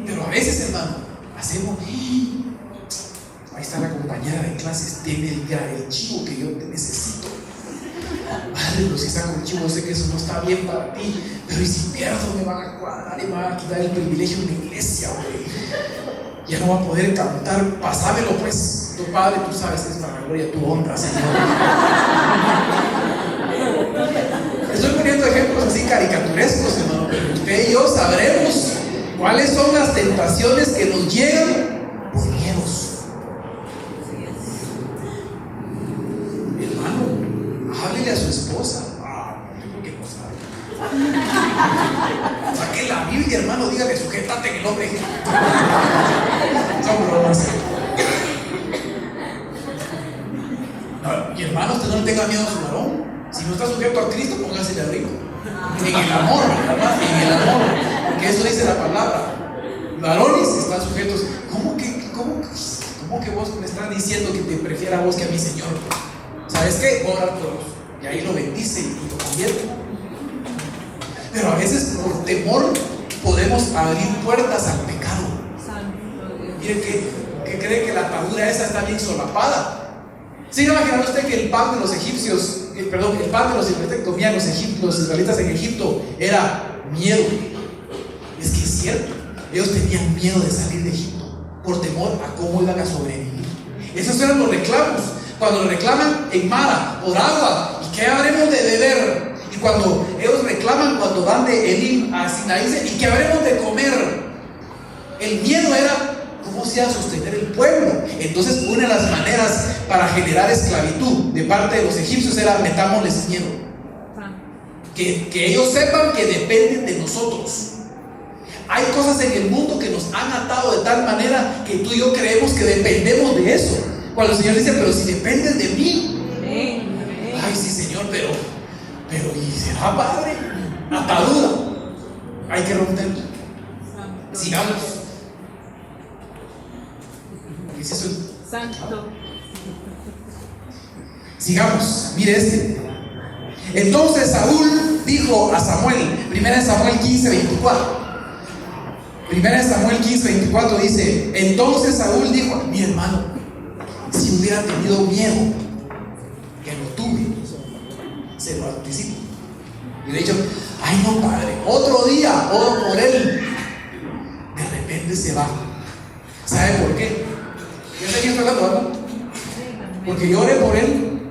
Pero a veces, hermano, hacemos. Ahí está la compañera de clases, tiene el chivo que yo te necesito. Madre, pero si saco el chivo, yo sé que eso no está bien para ti. Pero y si pierdo, me van a cuadrar y me van a quitar el privilegio de la iglesia, güey. Ya no va a poder cantar. Pásamelo, pues. Tu padre, tú sabes que es para la gloria de tu honra, Señor. Estoy poniendo ejemplos así caricaturescos, hermano, pero usted y yo sabremos cuáles son las tentaciones que nos llegan por miedos. Hermano, háblele a su esposa. ¿Por qué no sabe? Saque la Biblia, hermano, dígale, sujétate en el nombre. Son bromas. No, y hermano, usted no le tenga miedo a su varón. Si no está sujeto a Cristo, póngase de abrigo. En el amor, ¿verdad? En el amor. Porque eso dice la palabra. Varones están sujetos. ¿Cómo que vos me estás diciendo que te prefiera a vos que a mi Señor? ¿Sabes qué? Orar por vos. Y ahí lo bendice y lo convierte. Pero a veces por temor podemos abrir puertas al pecado. Miren que cree que la atadura esa está bien solapada. ¿Se imagina usted que el pan de los egipcios, el pan de los israelitas que comían los israelitas en Egipto era miedo? Es que es cierto, ellos tenían miedo de salir de Egipto por temor a cómo iban a sobrevivir. Esos eran los reclamos. Cuando reclaman en Mara por agua, ¿y qué habremos de beber? Y cuando ellos reclaman cuando van de Elim a Sinaí, ¿y qué habremos de comer? El miedo era cómo se iba a sostener el pueblo. Entonces, una de las maneras para generar esclavitud de parte de los egipcios era metámosles miedo. Que ellos sepan que dependen de nosotros. Hay cosas en el mundo que nos han atado de tal manera que tú y yo creemos que dependemos de eso. Cuando el Señor dice, pero si dependes de mí. Ay, sí, Señor, pero ¿y será padre? Atadura. Hay que romperlo. Sigamos. ¿Qué es eso? Santo. Sigamos, mire este. Entonces Saúl dijo a Samuel, 1 Samuel 15:24. 1 Samuel 15:24 dice: entonces Saúl dijo, mi hermano, si hubiera tenido miedo, que lo tuve, se lo anticipo. Y le he dicho, ay no, padre, otro día oro por él. De repente se va. ¿Sabe por qué? ¿Ya sé quién está hablando, ¿no? Porque yo oré por él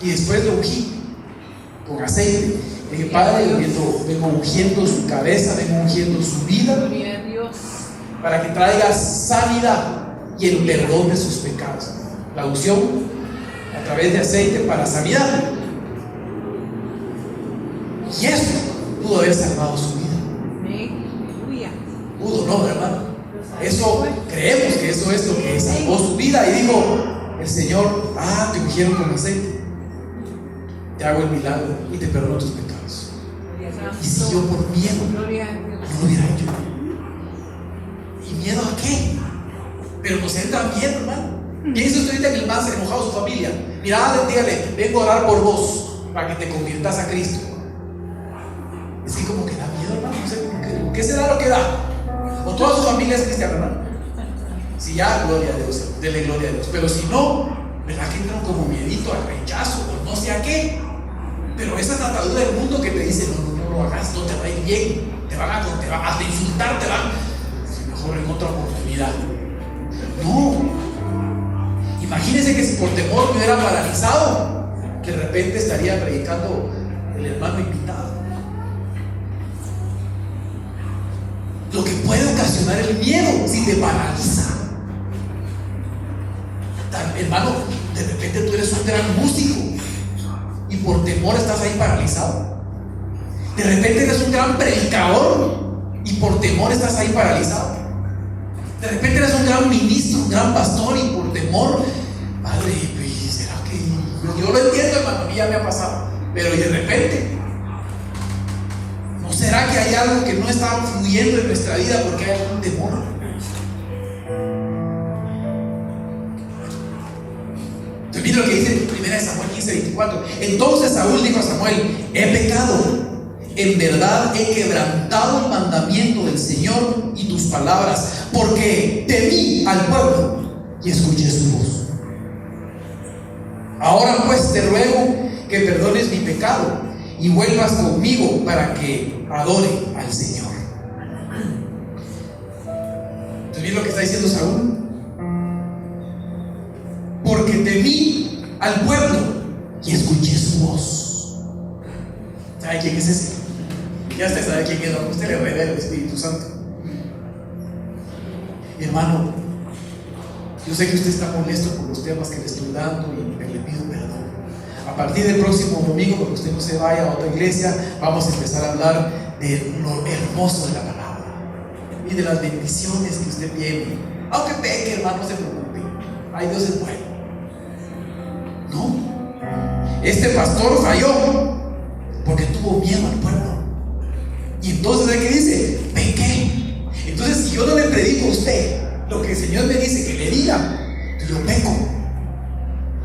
y después lo ungí con aceite. Le dije, Padre, vengo ungiendo su cabeza, vengo ungiendo su vida para que traiga sanidad y el perdón de sus pecados. La unción a través de aceite para sanidad. Y esto pudo haber salvado su vida. Pudo, no, hermano. Eso, creemos que eso es lo que salvó su vida. Y dijo el Señor, te ungieron con aceite, te hago el milagro y te perdono tus pecados. Y si yo por miedo no lo hubiera hecho. ¿Y miedo a qué? Pero nos entra miedo, hermano. Piensa usted ahorita que el más enojado su familia. Mira, dígale, vengo a orar por vos para que te conviertas a Cristo. Es que como da. O toda su familia es cristiana, ¿no? Si ya, gloria a Dios, dele gloria a Dios. Pero si no, ¿verdad que entran como miedito al rechazo o no sé a qué? Pero esa es la atadura del mundo que te dice: no lo hagas, no te va a ir bien, te van a insultar, te van. Mejor en otra oportunidad. No. Imagínense que si por temor me hubiera paralizado, que de repente estaría predicando el hermano invitado. Lo que puede ocasionar el miedo si te paraliza. Hermano, de repente tú eres un gran músico y por temor estás ahí paralizado. De repente eres un gran predicador y por temor estás ahí paralizado. De repente eres un gran ministro, un gran pastor y por temor, padre, ¿será que yo lo entiendo, hermano? A mí ya me ha pasado, pero y de repente, ¿no será que hay algo que no está fluyendo en nuestra vida porque hay algún temor? Mira lo que dice 1 Samuel 15:24. Entonces Saúl dijo a Samuel: he pecado, en verdad he quebrantado el mandamiento del Señor y tus palabras, porque temí al pueblo y escuché su voz. Ahora pues te ruego que perdones mi pecado y vuelvas conmigo para que adore al Señor. Entonces, mira lo que está diciendo Saúl: porque temí al pueblo y escuché su voz. ¿Sabe quién es ese? Ya usted sabe quién es, ¿no? Usted le revela el Espíritu Santo. Mi hermano, yo sé que usted está molesto por los temas que le estoy dando y le pido perdón. A partir del próximo domingo, cuando usted no se vaya a otra iglesia, vamos a empezar a hablar de lo hermoso de la palabra y de las bendiciones que usted tiene. Aunque peque, hermano, no se preocupe. Ay, Dios es bueno. No, este pastor falló porque tuvo miedo al pueblo. Y entonces, ¿qué dice? Pequé. Entonces, si yo no le predico a usted lo que el Señor me dice que le diga, yo peco.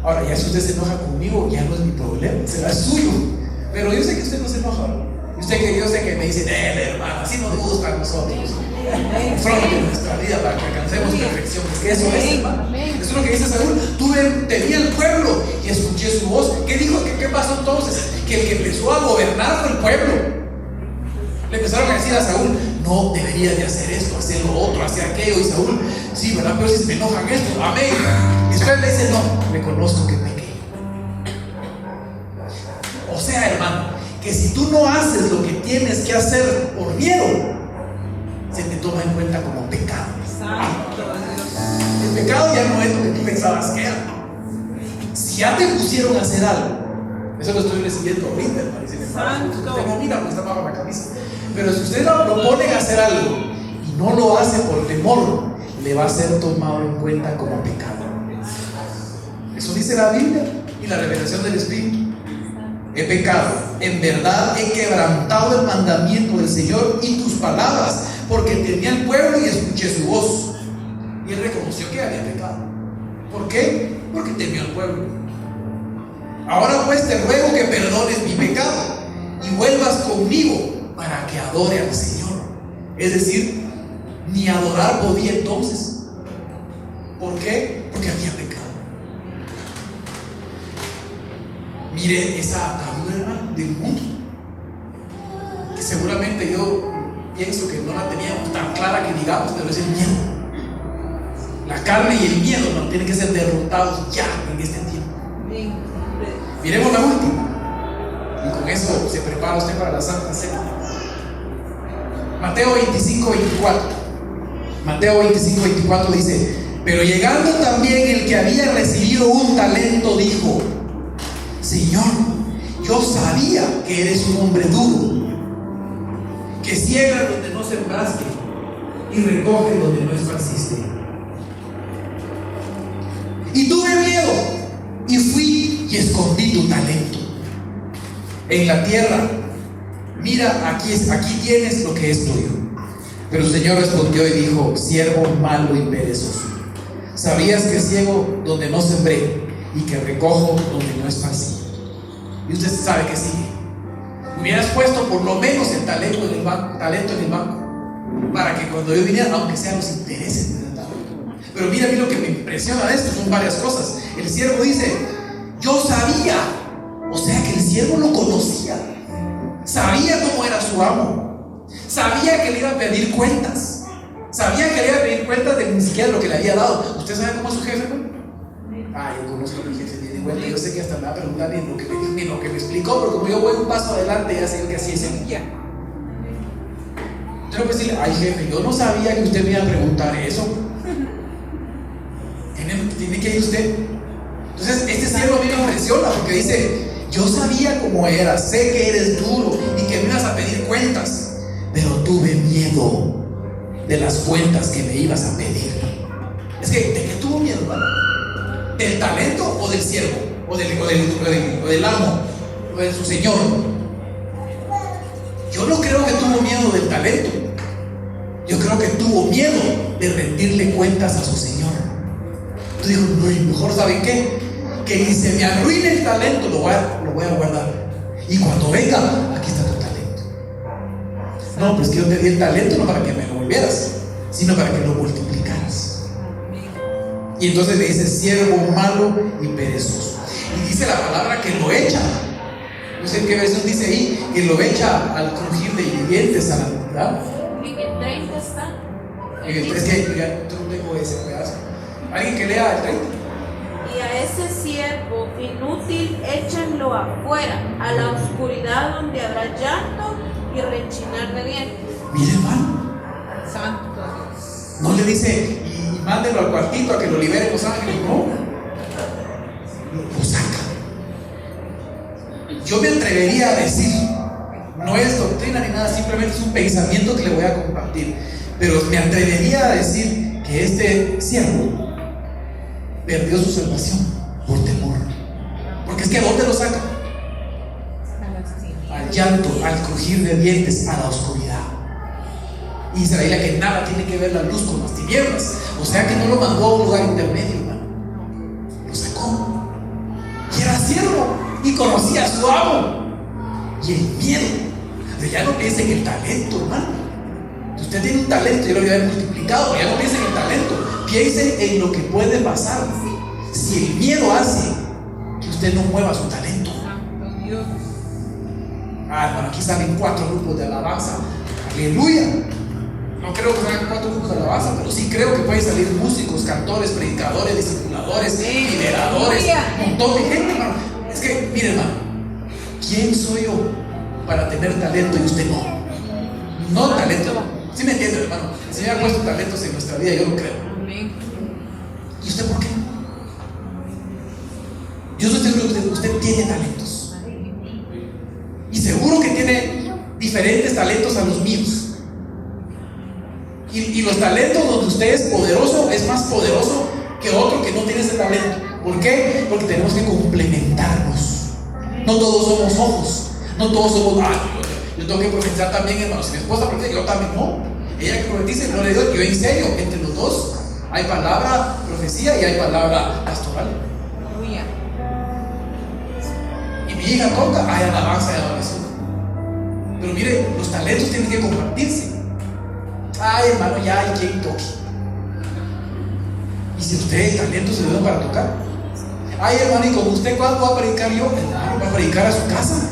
Ahora, ya si usted se enoja conmigo, ya no es mi problema, será suyo. Pero yo sé que usted no se enoja. Yo sé que me dice: hermano, así nos gusta a nosotros. Confronte nuestra vida para que alcancemos perfección. Porque eso es, hermano. Eso es lo que dice Saúl. Temí al pueblo y escuché su voz. ¿Qué dijo? ¿Qué pasó entonces? Que el que empezó a gobernar fue el pueblo. Le empezaron a decir a Saúl: no deberías de hacer esto, hacer lo otro, hacer aquello. Y Saúl: sí, ¿verdad? Pero si se me enojan esto, amén. Y después le dice: no, reconozco que pequé. O sea, hermano, que si tú no haces lo que tienes que hacer por miedo, se te toma en cuenta como pecado. El pecado ya no es lo que tú pensabas que era. Si ya te pusieron a hacer algo, eso lo estoy recibiendo ahorita, hermano. Usted no mira porque está bajo la camisa. Pero si usted lo pone a hacer algo y no lo hace por temor, le va a ser tomado en cuenta como pecado. Eso dice la Biblia y la revelación del Espíritu. He pecado, en verdad he quebrantado el mandamiento del Señor y tus palabras, porque temí al pueblo y escuché su voz. Y él reconoció que había pecado. ¿Por qué? Porque temió al pueblo. Ahora pues te ruego que perdones mi pecado y vuelvas conmigo para que adore al Señor. Es decir, ni adorar podía entonces. ¿Por qué? Porque había pecado. Mire esa atadura del mundo, que seguramente yo pienso que no la teníamos tan clara que digamos, pero es el miedo. La carne y el miedo no tienen que ser derrotados ya en este tiempo. Miremos la última, y con eso se prepara usted para la Santa Cena. Mateo 25:24. Mateo 25:24 dice: pero llegando también el que había recibido un talento, dijo: Señor, yo sabía que eres un hombre duro, que ciega donde no sembraste y recoge donde no esparciste. Y tuve miedo y fui y escondí tu talento en la tierra. Mira, aquí tienes lo que es tuyo. Pero el Señor respondió y dijo: siervo malo y perezoso, sabías que ciego donde no sembré y que recojo donde no esparcí. Y usted sabe que sí. Hubieras puesto por lo menos el talento en el banco. para que cuando yo viniera, aunque sean los intereses de Dios. Pero mira, a mí lo que me impresiona de esto son varias cosas. El siervo dice: yo sabía, o sea que el siervo lo conocía, sabía cómo era su amo, sabía que le iba a pedir cuentas, sabía que le iba a pedir cuentas de ni siquiera lo que le había dado. ¿Usted sabe cómo es su jefe, no? Yo conozco a mi jefe bien, bueno, yo sé que hasta me va a preguntar ni lo que me dijo, ni lo que me explicó, pero como yo voy un paso adelante, ya sé yo que así es el día. Usted no puede decirle: ay jefe, yo no sabía que usted me iba a preguntar eso. Tiene que ir usted. Entonces este siervo a mí me impresiona porque dice: yo sabía cómo eras, sé que eres duro y que me ibas a pedir cuentas, pero tuve miedo de las cuentas que me ibas a pedir. Es que, ¿de qué tuvo miedo, hermano? ¿Del talento o del siervo? ¿O del amo? ¿O de su señor? Yo no creo que tuvo miedo del talento. Yo creo que tuvo miedo de rendirle cuentas a su señor. Entonces dijo: no, y mejor, ¿saben qué? Que ni se me arruine el talento, lo voy a guardar. Y cuando venga, aquí está tu talento. No, pues que yo te di el talento no para que me lo volvieras, sino para que lo multiplicaras. Y entonces le dice: siervo malo y perezoso. Y dice la palabra que lo echa. No sé en qué versión dice ahí, que lo echa al crujir de dientes, a la verdad. En el 30 está. Es que ya no tengo ese pedazo. ¿Alguien que lea el 30? Y a ese siervo inútil échenlo afuera, a la oscuridad donde habrá llanto y rechinar de dientes. Mire, hermano, Santo Dios. no le dice: y mándenlo al cuartito a que lo liberen los ángeles. No, lo saca. Yo me atrevería a decir, no es doctrina ni nada, simplemente es un pensamiento que le voy a compartir, pero me atrevería a decir que este siervo perdió su salvación por temor. Porque es que ¿a dónde lo saca? Al llanto, al crujir de dientes, a la oscuridad. Y se veía que nada tiene que ver la luz con las tinieblas. O sea que no lo mandó a un lugar intermedio, hermano. Lo sacó. Y era siervo y conocía a su amo. Y el miedo. Pero ya no piense en el talento, hermano. Si usted tiene un talento, yo lo voy a haber multiplicado. Ya no piense en el talento. Piense en lo que puede pasar si el miedo hace que usted no mueva su talento. Hermano, aquí salen 4 grupos de alabanza. Aleluya. No creo que salgan 4 grupos de alabanza, pero sí creo que pueden salir músicos, cantores, predicadores, discipuladores, lideradores, un montón de gente, hermano. Es que, mire, hermano, ¿quién soy yo para tener talento y usted no? No talento. ¿Sí me entiende, hermano? El Señor ha puesto talentos en nuestra vida, yo lo creo. ¿Y usted por qué? Yo estoy seguro que usted tiene talentos. Y seguro que tiene diferentes talentos a los míos. Y los talentos donde usted es poderoso es más poderoso que otro que no tiene ese talento. ¿Por qué? Porque tenemos que complementarnos. No todos somos ojos. No todos somos. Yo tengo que profetizar también, hermano. Si mi esposa profetiza, yo también no. Ella que profetiza, no le digo, yo en serio, entre los dos hay palabra profecía y hay palabra pastoral. Y mi hija toca, hay alabanza y adoración. Pero mire, los talentos tienen que compartirse. Hermano, ya hay quien toque. Y si usted el talento se le da para tocar. Hermano, ¿y con usted cuándo va a predicar yo? Hermano, va a predicar a su casa.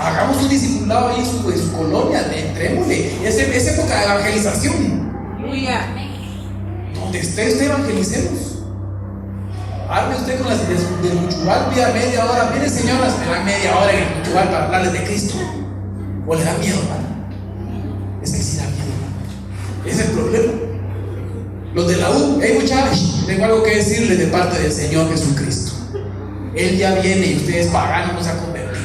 Hagamos un discipulado ahí en su colonia, entrémosle. Es época de evangelización. Donde esté usted, evangelicemos. Arme usted con las del Muchubal, pida media hora. Mire, señoras, me dan media hora en el Muchubal para hablarles de Cristo. ¿O le da miedo, hermano? Es que sí da miedo, hermano. Ese es el problema. Los de la U, muchachos, tengo algo que decirles de parte del Señor Jesucristo. Él ya viene y ustedes paganos no se han convertido.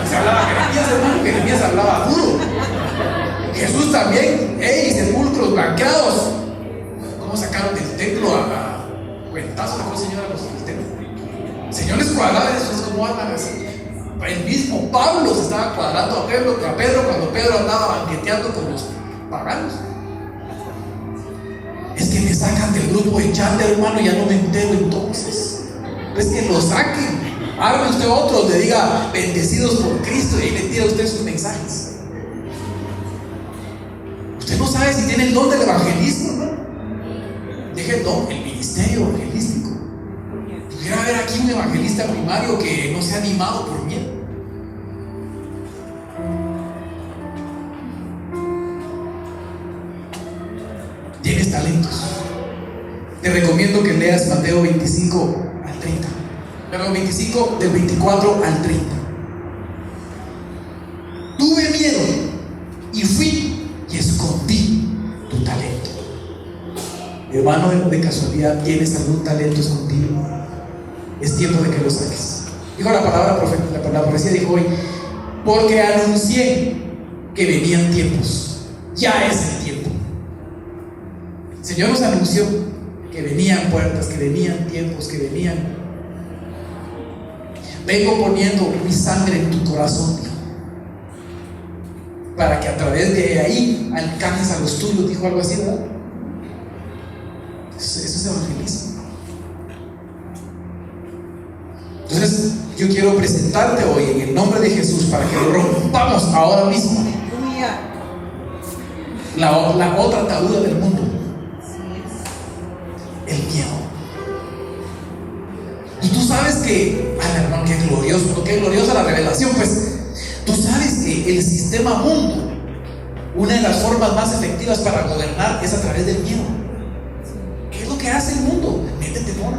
Se hablaba Jeremías, hermano, Jeremías hablaba duro. Jesús también, sepulcros blanqueados. ¿Cómo sacaron del templo a cuentazos? ¿Cómo el Señor a los del templo? Señores cuadrados, eso es como hablan así. El mismo Pablo se estaba cuadrando a Pedro cuando Pedro andaba banqueteando con los paganos. Es que me sacan del grupo de chat, hermano, ya no me entero entonces. Es que lo saquen. Arme usted otro donde diga bendecidos por Cristo y ahí le tira a usted sus mensajes. Usted no sabe si tiene el don del evangelismo, ¿no? Deje el don, el ministerio evangelístico. Pudiera haber aquí un evangelista primario que no se ha animado por miedo. Tienes talentos. Te recomiendo que leas Mateo 25 al 30. Perdón, 25 del 24 al 30. Tuve miedo y fui y escondí tu talento. Hermano, de casualidad tienes algún talento escondido. Es tiempo de que lo saques. Dijo la palabra profeta, la profecía dijo hoy: porque anuncié que venían tiempos. Ya es el tiempo. El Señor nos anunció que venían puertas, que venían tiempos, que venían. Vengo poniendo mi sangre en tu corazón, dijo, para que a través de ahí alcances a los tuyos. Dijo algo así, ¿verdad? Eso es evangelismo. Entonces yo quiero presentarte hoy en el nombre de Jesús para que lo rompamos ahora mismo. La otra atadura del mundo, el miedo. Y tú sabes que, hermano, qué gloriosa la revelación. Pues tú sabes que el sistema mundo, una de las formas más efectivas para gobernar es a través del miedo. ¿Qué es lo que hace el mundo? Mete temor.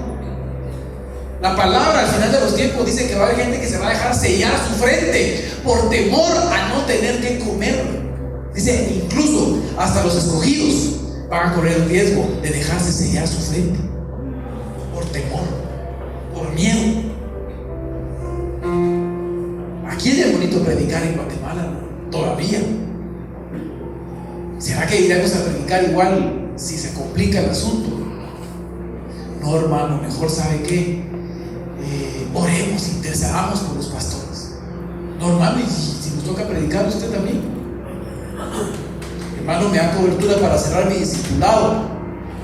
La palabra al final de los tiempos dice que va a haber gente que se va a dejar sellar su frente por temor a no tener que comer. Dice, incluso hasta los escogidos van a correr el riesgo de dejarse sellar su frente por temor, por miedo. Aquí es bonito predicar en Guatemala todavía. ¿Será que iremos a predicar igual si se complica el asunto? No, hermano, mejor sabe que oremos, intercedamos por los pastores. No, hermano, y si nos toca predicar, usted también. Hermano, me da cobertura para cerrar mi discipulado.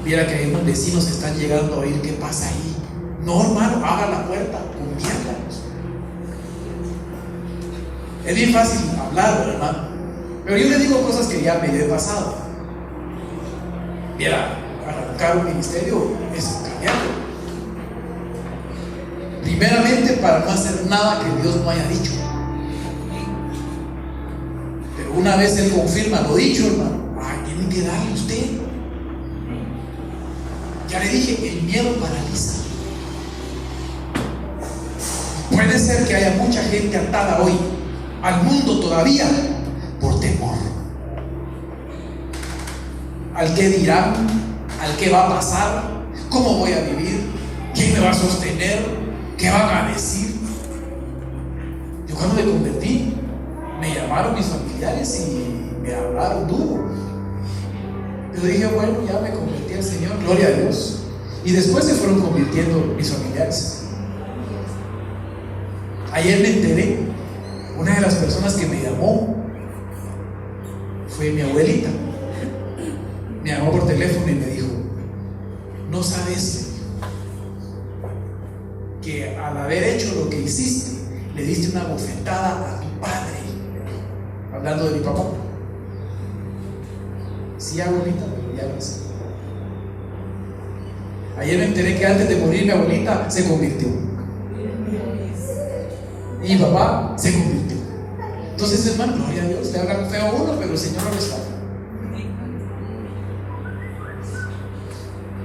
Viera que hay unos vecinos que están llegando a oír qué pasa ahí. No, hermano, abra la puerta, conviértanos. Es bien fácil hablar, hermano, pero yo le digo cosas que ya me he pasado. Viera, arrancar un ministerio es cambiarlo. Primeramente, para no hacer nada que Dios no haya dicho. Pero una vez Él confirma lo dicho, hermano, tiene que darle usted. Ya le dije, el miedo paraliza. Puede ser que haya mucha gente atada hoy al mundo todavía por temor. Al qué dirán, al qué va a pasar, cómo voy a vivir, quién me va a sostener, qué van a decir. Yo cuando me convertí, me llamaron mis familiares y me hablaron duro. Yo dije, bueno, ya me convertí al Señor, gloria a Dios. Y después se fueron convirtiendo mis familiares. Ayer me enteré, una de las personas que me llamó fue mi abuelita. Me llamó por teléfono y me dijo: no sabes que al haber hecho lo que hiciste, le diste una bofetada a tu padre. Hablando de mi papá. Sí, abuelita, ya lo sé. Ayer me enteré que antes de morir mi abuelita se convirtió. Y mi papá se convirtió. Entonces, hermano, gloria a Dios, le hablan feo a uno, pero el Señor lo está.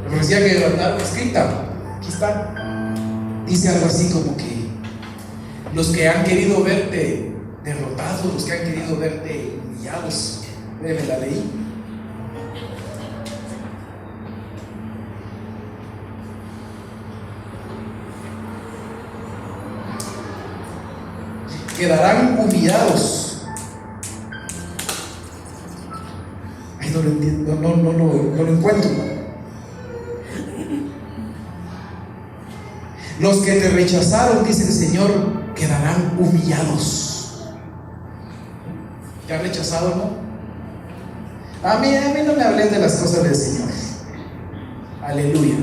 La profecía que levantaron escrita, aquí está. Dice algo así como que los que han querido verte derrotado, los que han querido verte humillados, me la leí. Quedarán humillados. Ay, no lo entiendo, no lo encuentro. Los que te rechazaron, dice el Señor, quedarán humillados. ¿Te han rechazado, no? A mí no me hables de las cosas del Señor. Aleluya.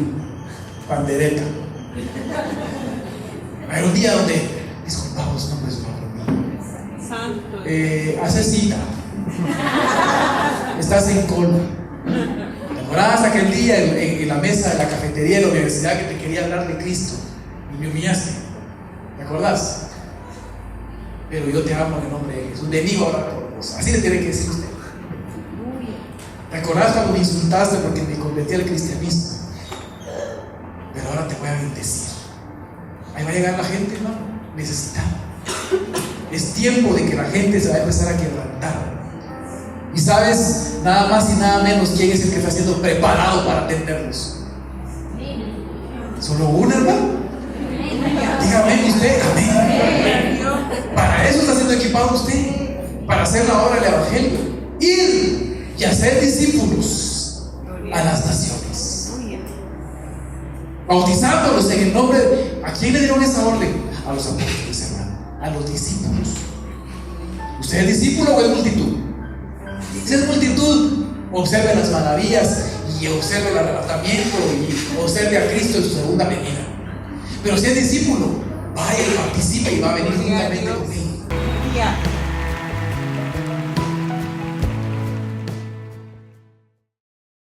Pandereta. Hay un día donde, disculpamos, no es para mí. Hacer cita. estás en cola. ¿Te acordás aquel día en la mesa de la cafetería de la universidad que te quería hablar de Cristo y me humillaste? ¿Te acordás? Pero yo te amo en el nombre de Jesús. De mí voy a hablar por vos. Así le tiene que decir usted. ¿Te acordás cuando me insultaste porque me convertí al cristianismo? Pero ahora te voy a bendecir. Ahí va a llegar la gente, hermano, necesitada. Es tiempo de que la gente se va a empezar a quebrantar. Y sabes, nada más y nada menos, quién es el que está siendo preparado para atenderlos. ¿Solo uno, hermano? Dígame usted, amén. Para eso está siendo equipado usted, para hacer la obra del evangelio, ir y hacer discípulos a las naciones, bautizándolos en el nombre de... ¿A quién le dieron esa orden? A los apóstoles, hermano, a los discípulos. ¿Usted es discípulo o es multitud? Si es multitud, observe las maravillas y observe el arrebatamiento y observe a Cristo en su segunda venida. Pero si es discípulo, vaya y participe y va a venir juntamente conmigo.